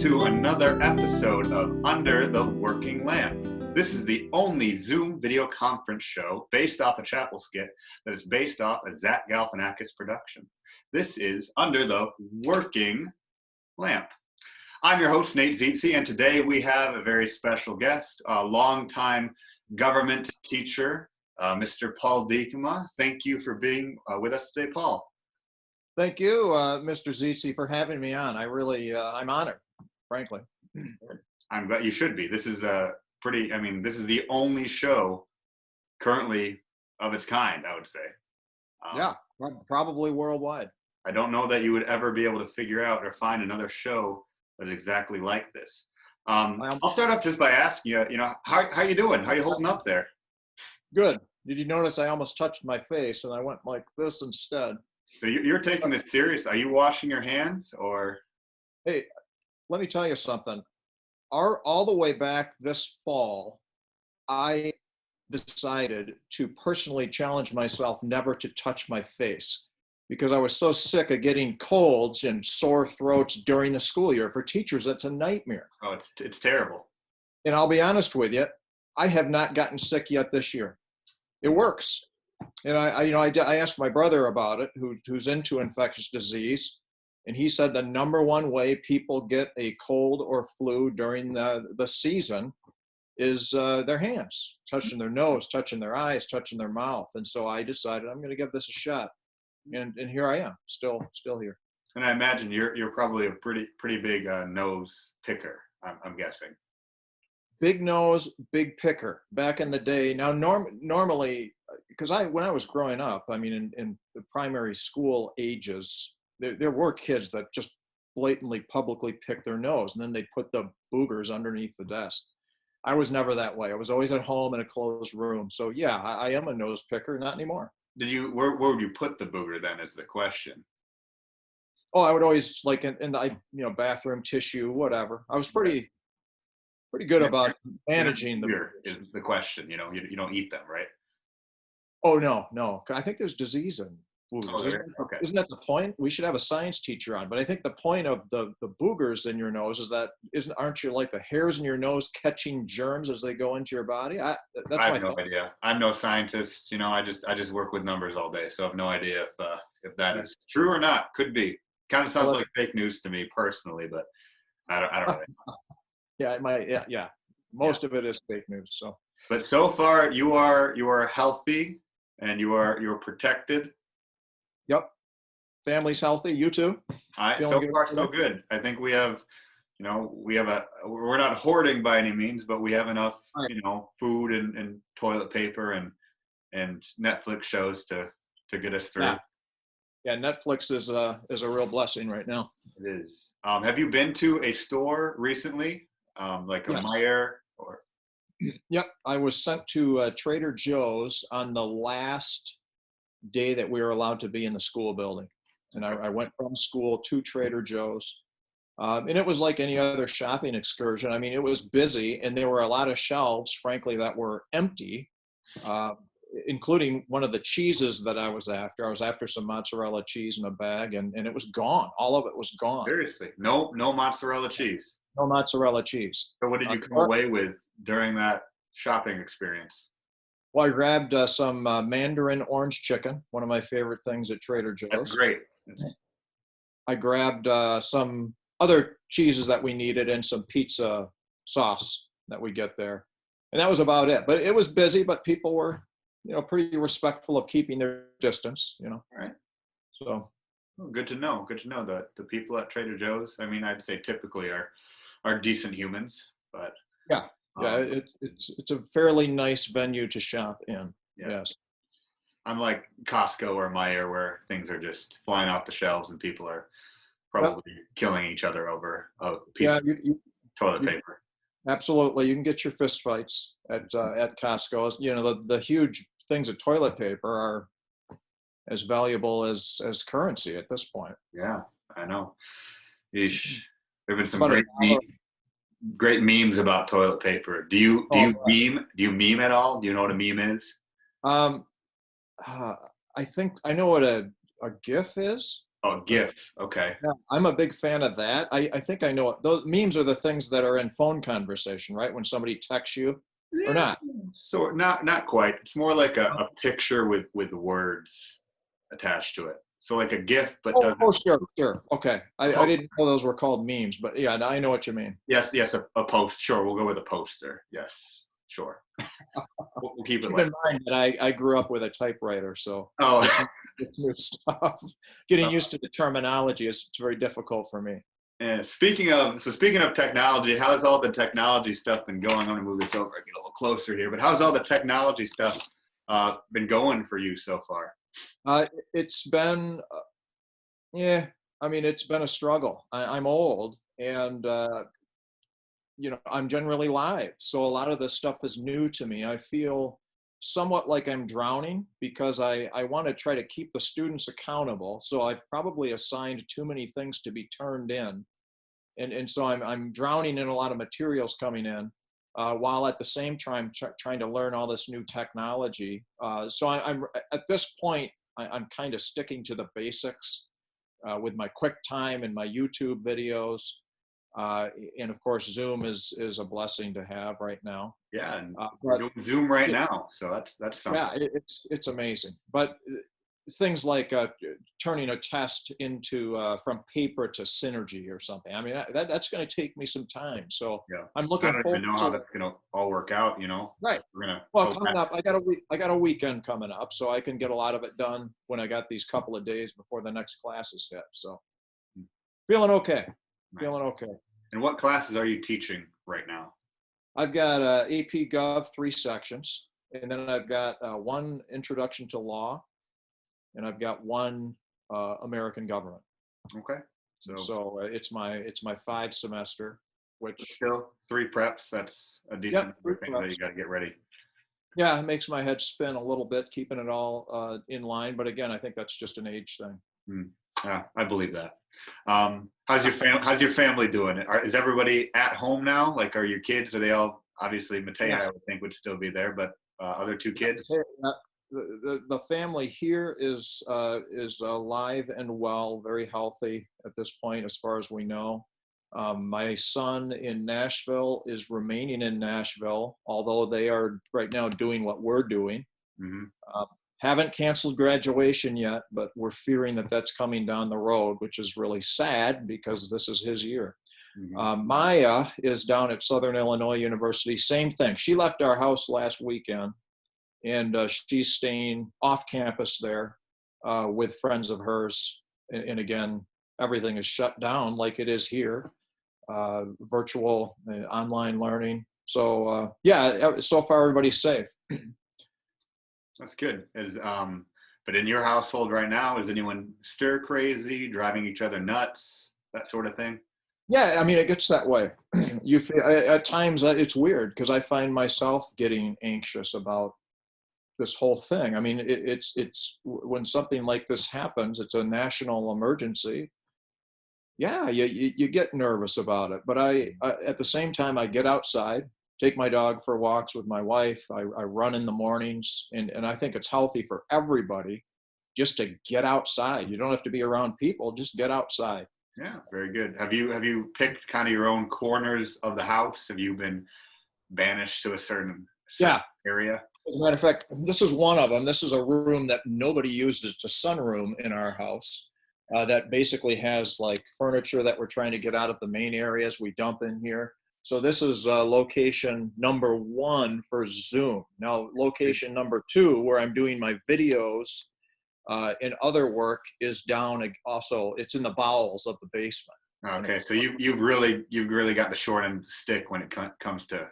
to another episode of Under the Working Lamp. This is the only Zoom video conference show based off a chapel skit that is based off a Zach Galifianakis production. This is Under the Working Lamp. I'm your host, Nate Zietze, and today we have a very special guest, a longtime government teacher, Mr. Paul Diekema. Thank you for being with us today, Paul. Thank you, Mr. Zietze, for having me on. I'm honored, frankly. I'm glad you should be. This is this is the only show currently of its kind, I would say. Yeah, probably worldwide. I don't know that you would ever be able to figure out or find another show that's exactly like this. I'll start off just by asking you, how you doing? How you holding up there? Good. Did you notice I almost touched my face and I went like this instead? So you're taking this serious. Are you washing your hands or? Hey, let me tell you something. All the way back this fall, I decided to personally challenge myself never to touch my face because I was so sick of getting colds and sore throats during the school year. For teachers, that's a nightmare. Oh, it's terrible. And I'll be honest with you, I have not gotten sick yet this year. It works. And I asked my brother about it, who's into infectious disease, and he said the number one way people get a cold or flu during the season is their hands, touching their nose, touching their eyes, touching their mouth. And so I decided I'm going to give this a shot, and here I am, still here. And I imagine you're probably a pretty big nose picker. I'm guessing. Big nose, big picker. Back in the day, now normally. Because when I was growing up, I mean, in the primary school ages, there were kids that just blatantly publicly picked their nose, and then they put the boogers underneath the desk. I was never that way. I was always at home in a closed room. So yeah, I am a nose picker, not anymore. Where would you put the booger then is the question? Oh, I would always like in the bathroom tissue, whatever. I was pretty good about managing the boogers. Is the question. You don't eat them, right? Oh, no. I think there's disease in boogers. Okay. Isn't that the point? We should have a science teacher on. But I think the point of the boogers in your nose is that aren't you like the hairs in your nose catching germs as they go into your body? I have no idea. I'm no scientist. I just work with numbers all day, so I have no idea if that is true or not. Could be. Kind of sounds like fake news to me personally, but I don't really know. Yeah, it might. Yeah. Most of it is fake news. So. But so far, you are healthy. And you're protected. Yep. Family's healthy. You too. So far so good. I think we have, we're not hoarding by any means, but we have enough, food and toilet paper and Netflix shows to get us through. Yeah, Netflix is a real blessing right now. It is. Have you been to a store recently, like a Meijer or? Yep, I was sent to Trader Joe's on the last day that we were allowed to be in the school building. And I went from school to Trader Joe's. And it was like any other shopping excursion. I mean, it was busy, and there were a lot of shelves, frankly, that were empty, including one of the cheeses that I was after. I was after some mozzarella cheese in a bag, and it was gone. All of it was gone. Seriously? No mozzarella cheese? No mozzarella cheese. So what did you come away with during that shopping experience? Well, I grabbed some Mandarin orange chicken, one of my favorite things at Trader Joe's. That's great. I grabbed some other cheeses that we needed and some pizza sauce that we get there. And that was about it. But it was busy, but people were, pretty respectful of keeping their distance, All right. So. Well, good to know. Good to know that the people at Trader Joe's, I mean, I'd say typically are decent humans, but yeah, it's a fairly nice venue to shop in. Yeah. Yes. Unlike Costco or Meijer, where things are just flying off the shelves and people are probably killing each other over a piece of toilet paper. Absolutely, you can get your fist fights at Costco. The huge things of toilet paper are as valuable as currency at this point. Yeah, I know. Yeesh. There have been some great memes about toilet paper. Do you meme? Do you meme at all? Do you know what a meme is? I think I know what a GIF is. Oh, GIF. Okay. Yeah, I'm a big fan of that. I think I know it. Those memes are the things that are in phone conversation, right? When somebody texts you or Yeah, not. so not quite. It's more like a picture with words attached to it. So like a GIF, but Oh, doesn't. oh, sure, sure. Okay. I Oh, didn't know those were called memes, but yeah, I know what you mean. yes, a post. Sure, we'll go with a poster. Yes, sure. We'll keep it Keep like. in mind that I grew up with a typewriter, so Oh, it's new stuff. Getting used to the terminology is it's very difficult for me. and speaking of technology, how's all the technology stuff been going? I'm gonna move this over, get a little closer here. But how's all the technology stuff been going for you so far? It's been, yeah, I mean, it's been a struggle. I'm old and, I'm generally live. So a lot of this stuff is new to me. I feel somewhat like I'm drowning because I want to try to keep the students accountable. So I've probably assigned too many things to be turned in. And so I'm drowning in a lot of materials coming in, while at the same time trying to learn all this new technology. So I'm at this point, I'm kind of sticking to the basics, with my QuickTime and my YouTube videos. And of course, Zoom is a blessing to have right now. Yeah, and we're But doing Zoom right yeah, now, so that's something. yeah, it's amazing. But things like turning a test into from paper to synergy or something. I mean, that's going to take me some time. So Yeah, I'm I looking don't forward even know how to that's gonna all work out. right. We're gonna Well, hope coming that. up, I got a weekend coming up, so I can get a lot of it done when I got these couple of days before the next classes hit. So feeling okay, Nice. feeling okay. And what classes are you teaching right now? I've got AP Gov 3 sections, and then I've got one Introduction to Law, and I've got one American Government. Okay, so So it's my 5 semester, but which still 3 preps. That's a decent yep, number of things that you got to get ready. yeah, it makes my head spin a little bit, keeping it all in line. But again, I think that's just an age thing. Yeah, I believe that. How's your family doing? Is everybody at home now? Like, are your kids? Are they all obviously Matea? Yeah. I would think would still be there, but other 2 kids. The family here is alive and well, very healthy at this point, as far as we know. My son in Nashville is remaining in Nashville, although they are right now doing what we're doing. Mm-hmm. Haven't canceled graduation yet, but we're fearing that that's coming down the road, which is really sad because this is his year. Mm-hmm. Maya is down at Southern Illinois University. Same thing. She left our house last weekend, and she's staying off campus there with friends of hers. And again, everything is shut down like it is here, virtual online learning. So yeah, so far everybody's safe. That's good. But in your household right now, is anyone stir crazy, driving each other nuts, that sort of thing? Yeah, I mean, it gets that way. You feel at times it's weird because I find myself getting anxious about this whole thing. I mean, it's when something like this happens, it's a national emergency. Yeah, you get nervous about it. But I at the same time, I get outside, take my dog for walks with my wife. I run in the mornings, and I think it's healthy for everybody just to get outside. You don't have to be around people, just get outside. Yeah, very good. Have you picked kind of your own corners of the house? Have you been banished to a certain Yeah. area? As a matter of fact, this is one of them. This is a room that nobody uses. It's a sunroom in our house that basically has like furniture that we're trying to get out of the main areas we dump in here. So this is location number 1 for Zoom. Now, location number 2, where I'm doing my videos and other work, is down also. It's in the bowels of the basement. Okay, so you've really got the short end of the stick when it comes to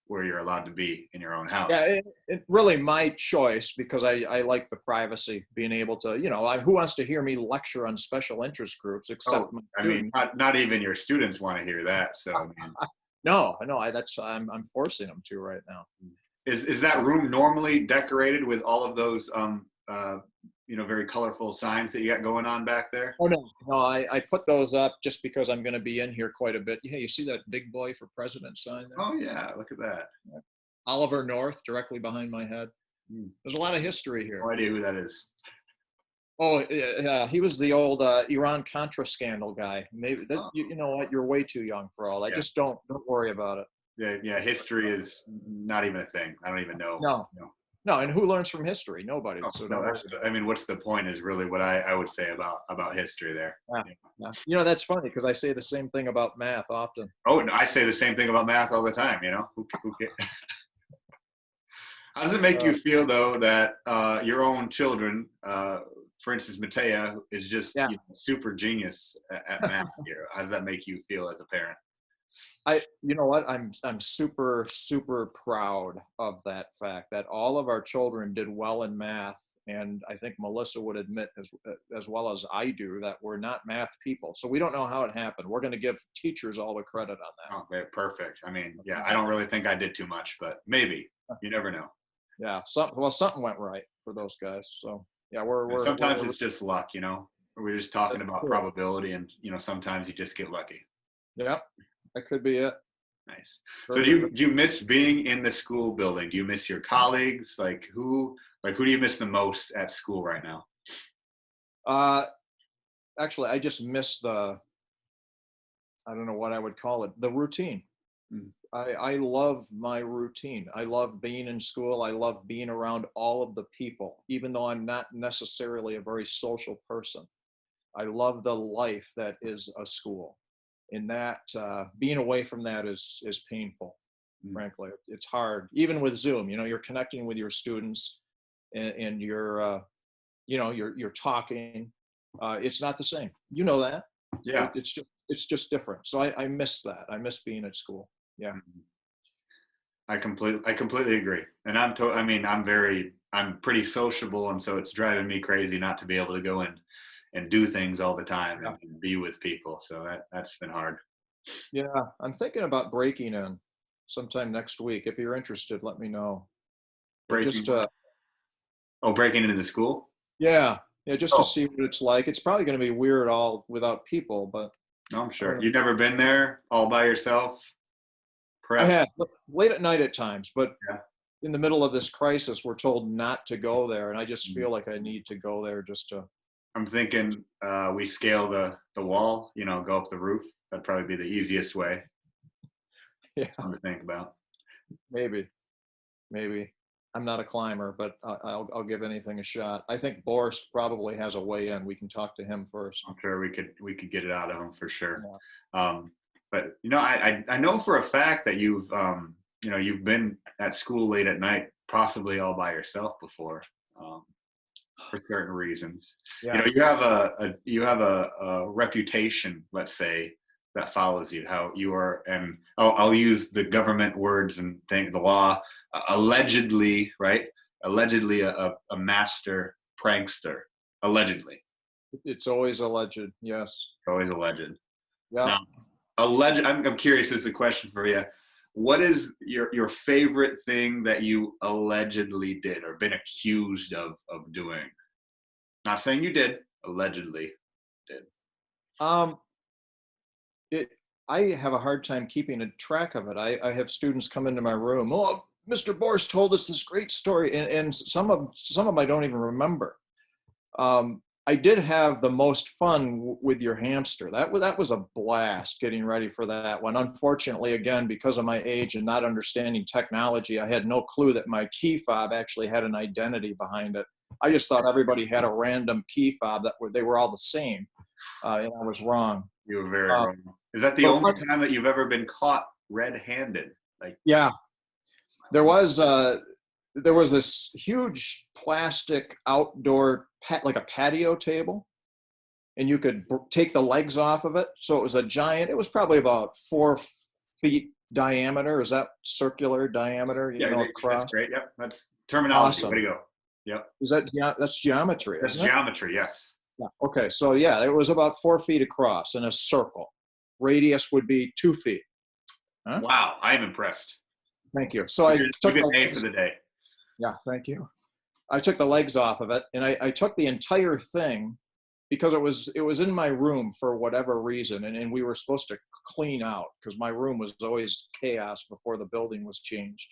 where you're allowed to be in your own house. Yeah, it really my choice because I like the privacy, being able to, who wants to hear me lecture on special interest groups except I mean, not even your students want to hear that. So I mean, no, I'm forcing them to right now. Is that room normally decorated with all of those very colorful signs that you got going on back there? Oh no, I put those up just because I'm going to be in here quite a bit. Yeah, you see that big boy for president sign there? Oh yeah, look at that. Oliver North directly behind my head. There's a lot of history here. No idea who that is. Oh, yeah, he was the old Iran-Contra scandal guy. Maybe that, you know what? You're way too young for all. I Yeah. just don't worry about it. Yeah, history is not even a thing. I don't even know. No, You know. no. And who learns from history? Nobody. Oh, So no, don't worry. I mean, what's the point is really what I would say about history there. Yeah, Yeah. yeah. You know, that's funny because I say the same thing about math often. Oh, and I say the same thing about math all the time. You know, who How does it make you feel though that your own children, for instance, Matea is just Yeah. super genius at math here? How does that make you feel as a parent? You know what? I'm super, super proud of that fact that all of our children did well in math. And I think Melissa would admit as well as I do that we're not math people. So we don't know how it happened. We're going to give teachers all the credit on that. Oh, they're perfect. I mean, yeah, I don't really think I did too much, but maybe. You never know. Yeah, something went right for those guys. So yeah, we're sometimes it's just luck, you know. We're just talking about probability, and you know, sometimes you just get lucky. Yeah, that could be it. Nice. So do you miss being in the school building? Do you miss your colleagues? Who do you miss the most at school right now? Actually, I just miss I don't know what I would call it, the routine. I love my routine. I love being in school. I love being around all of the people, even though I'm not necessarily a very social person. I love the life that is a school. And that being away from that is painful, frankly. It's hard. Even with Zoom, you know, you're connecting with your students and you're, you know, you're talking. It's not the same. You know that. Yeah. It's just different. So I miss that. I miss being at school. Yeah. I completely agree. And I'm pretty sociable, and so it's driving me crazy not to be able to go in and do things all the time and be with people. So that's been hard. Yeah, I'm thinking about breaking in sometime next week. If you're interested, let me know. Breaking into the school? Yeah, just to see what it's like. It's probably going to be weird all without people, but no, I'm sure. You've never been there all by yourself? Perhaps? I have, late at night at times, but in the middle of this crisis, we're told not to go there, and I just feel like I need to go there just to. I'm thinking we scale the wall, you know, go up the roof. That'd probably be the easiest way. Yeah. Something to think about. Maybe. I'm not a climber, but I'll give anything a shot. I think Borst probably has a way in. We can talk to him first. I'm sure we could get it out of him for sure. Yeah. But you know, I know for a fact that you've been at school late at night, possibly all by yourself before. For certain reasons. Yeah. You know, you have a reputation, let's say, that follows you. How you are, and I'll use the government words and the law. Allegedly, right? Allegedly a master prankster. Allegedly. It's always alleged. Yes. Always alleged. Yeah. Now, alleged. I'm curious. This is a question for you. What is your favorite thing that you allegedly did or been accused of doing? Not saying you did, allegedly did. I have a hard time keeping a track of it. I have students come into my room. Oh, Mr. Borst told us this great story, and some of them I don't even remember. I did have the most fun with your hamster. That was a blast getting ready for that one. Unfortunately, again, because of my age and not understanding technology, I had no clue that my key fob actually had an identity behind it. I just thought everybody had a random key fob they were all the same, and I was wrong. You were very wrong. Is that the only time that you've ever been caught red-handed? Yeah, there was this huge plastic outdoor like a patio table, and you could take the legs off of it. So it was a giant. It was probably about 4 feet diameter. Is that circular diameter? That's great. Yep, that's terminology. Awesome. Way to go. Yep. That's geometry? That's geometry. Yes. Yeah. Okay. So yeah, it was about 4 feet across in a circle. Radius would be 2 feet. Huh? Wow, I am impressed. Thank you. So I took an A for the day. Yeah, thank you. I took the legs off of it, and I took the entire thing because it was in my room for whatever reason, and we were supposed to clean out because my room was always chaos before the building was changed.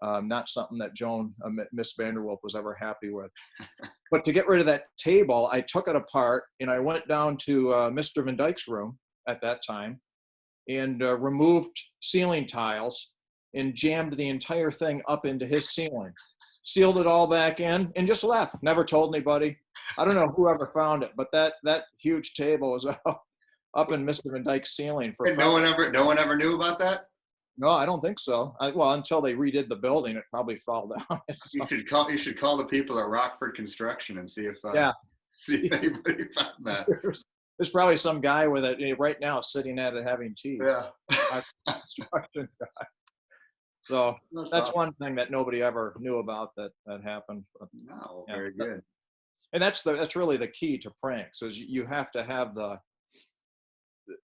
Not something that Miss Vanderwolf was ever happy with. But to get rid of that table, I took it apart and I went down to Mr. Van Dyke's room at that time and removed ceiling tiles and jammed the entire thing up into his ceiling, sealed it all back in, and just left. Never told anybody. I don't know who ever found it, but that huge table was up in Mr. Van Dyke's ceiling for. And no one ever knew about that? No, I don't think so. Well, until they redid the building, it probably fell down. So. You should call the people at Rockford Construction and see if see if anybody found that. There's probably some guy with it right now sitting at it having tea. Yeah. Construction guy. So that's one thing that nobody ever knew about that happened. No, very good. And that's really the key to pranks, is you have to have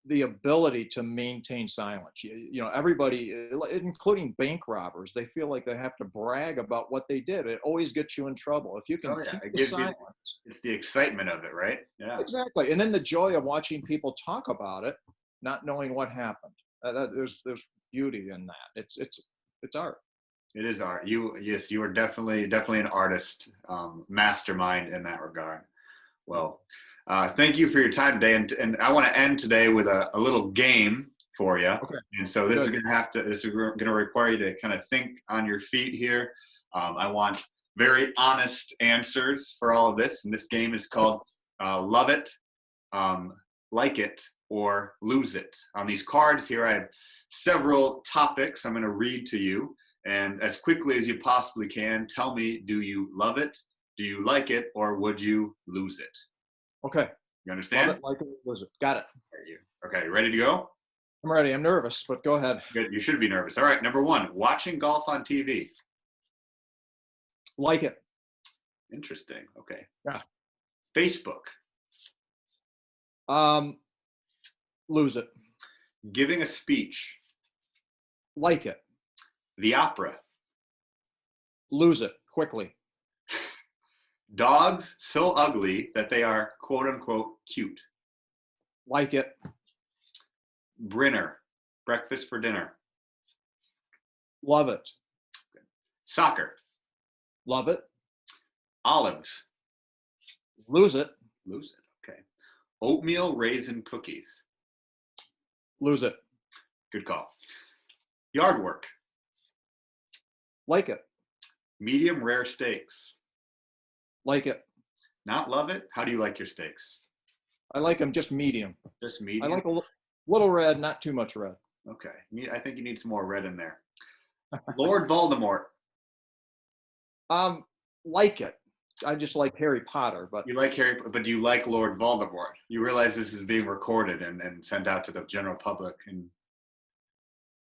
the ability to maintain silence. You know, everybody, including bank robbers, they feel like they have to brag about what they did. It always gets you in trouble. If you can keep the silence. It's the excitement of it, right? Yeah. Exactly. And then the joy of watching people talk about it, not knowing what happened. There's beauty in that. It's art. It is art. You are definitely an artist, mastermind in that regard. Well, thank you for your time today, and I want to end today with a little game for you. Okay. And so this is going to require you to kind of think on your feet here. I want very honest answers for all of this, and this game is called Love It, Like It, or Lose It. On these cards here, I have several topics I'm going to read to you, and as quickly as you possibly can, tell me, do you love it, do you like it, or would you lose it? Okay. You understand? Love it, like it, lose it. Got it. Okay, you ready to go? I'm ready. I'm nervous, but go ahead. Good. You should be nervous. All right, number one, watching golf on TV. Like it. Interesting. Okay. Yeah. Facebook. Lose it. Giving a speech. Like it. The opera. Lose it quickly. Dogs so ugly that they are quote unquote cute. Like it. Brinner. Breakfast for dinner. Love it. Soccer. Love it. Olives. Lose it. Lose it. Okay. Oatmeal raisin cookies. Lose it. Good call. Yard work. Like it. Medium rare steaks. Like it. Not love it? How do you like your steaks? I like them just medium. Just medium? I like a little red, not too much red. Okay. I think you need some more red in there. Lord Voldemort. Like it. I just like Harry Potter, but You like Harry, but do you like Lord Voldemort? You realize this is being recorded and sent out to the general public. And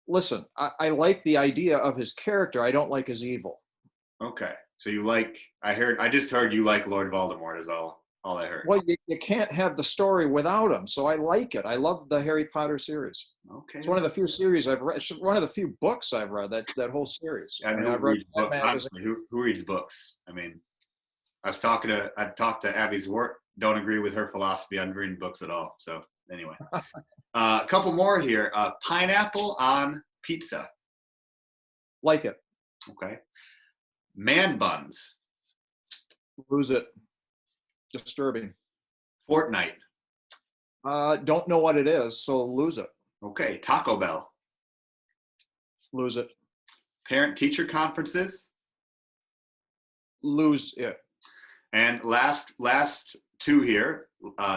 listen, I like the idea of his character. I don't like his evil. okay. So you like, I just heard you like Lord Voldemort is all I heard. Well, you can't have the story without him, so I like it. I love the Harry Potter series. Okay. It's one of the few series I've read. It's one of the few books I've read. That whole series. I mean, honestly, who reads books? I mean, I've talked to Abby Zwart. Don't agree with her philosophy on reading books at all. So anyway, a couple more here. Pineapple on pizza. Like it. Okay. Man buns. Lose it. Disturbing. Fortnite. Don't know what it is, so lose it. Okay. Taco Bell. Lose it. Parent-teacher conferences. Lose it. And last two here,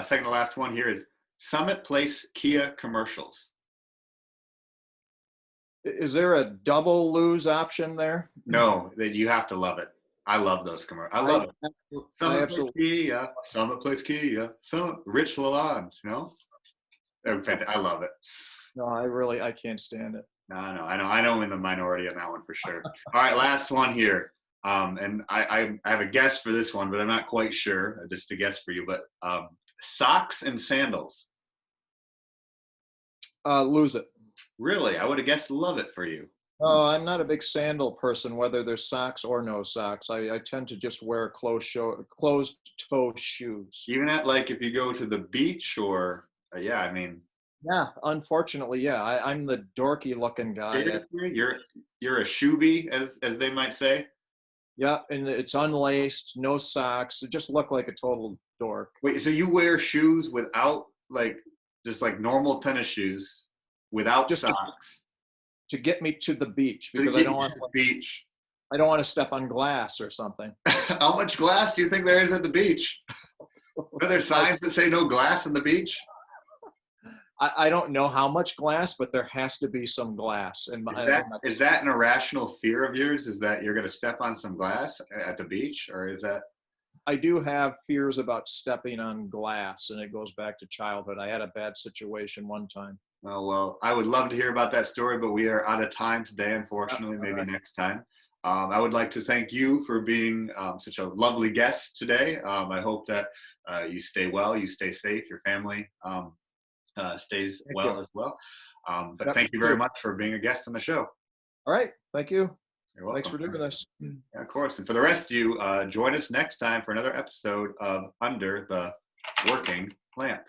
second to last one here is Summit Place Kia commercials. Is there a double lose option there? No, that you have to love it. I love those commercials. I love it. Summit Place Kia, Summit Place Kia, Summit Rich Lalonde, you know? I love it. No, I can't stand it. No, I know I'm in the minority on that one for sure. All right, last one here. And I have a guess for this one, but I'm not quite sure. Just a guess for you. But socks and sandals. Lose it. Really? I would have guessed love it for you. Oh, I'm not a big sandal person, whether there's socks or no socks. I tend to just wear closed-toe shoes. Even at like if you go to the beach or yeah, I mean. Yeah, unfortunately, yeah. I'm the dorky looking guy. Seriously? you're a shoebie, as they might say. Yeah, and it's unlaced, no socks. It just looked like a total dork. Wait, so you wear shoes without just like normal tennis shoes without Just socks to get me to the beach to because get you to the beach? I don't want to step on glass or something. How much glass do you think there is at the beach? Are there signs that say no glass on the beach? I don't know how much glass, but there has to be some glass. And Is that an irrational fear of yours? Is that you're going to step on some glass at the beach, or is that? I do have fears about stepping on glass, and it goes back to childhood. I had a bad situation one time. Oh, well, I would love to hear about that story, but we are out of time today, unfortunately. Maybe next time. I would like to thank you for being such a lovely guest today. I hope that you stay well, you stay safe, your family stays well as well. But thank you very much for being a guest on the show. All right. Thank you. You're welcome. Thanks for doing this. Yeah, of course. And for the rest of you, join us next time for another episode of Under the Working Lamp.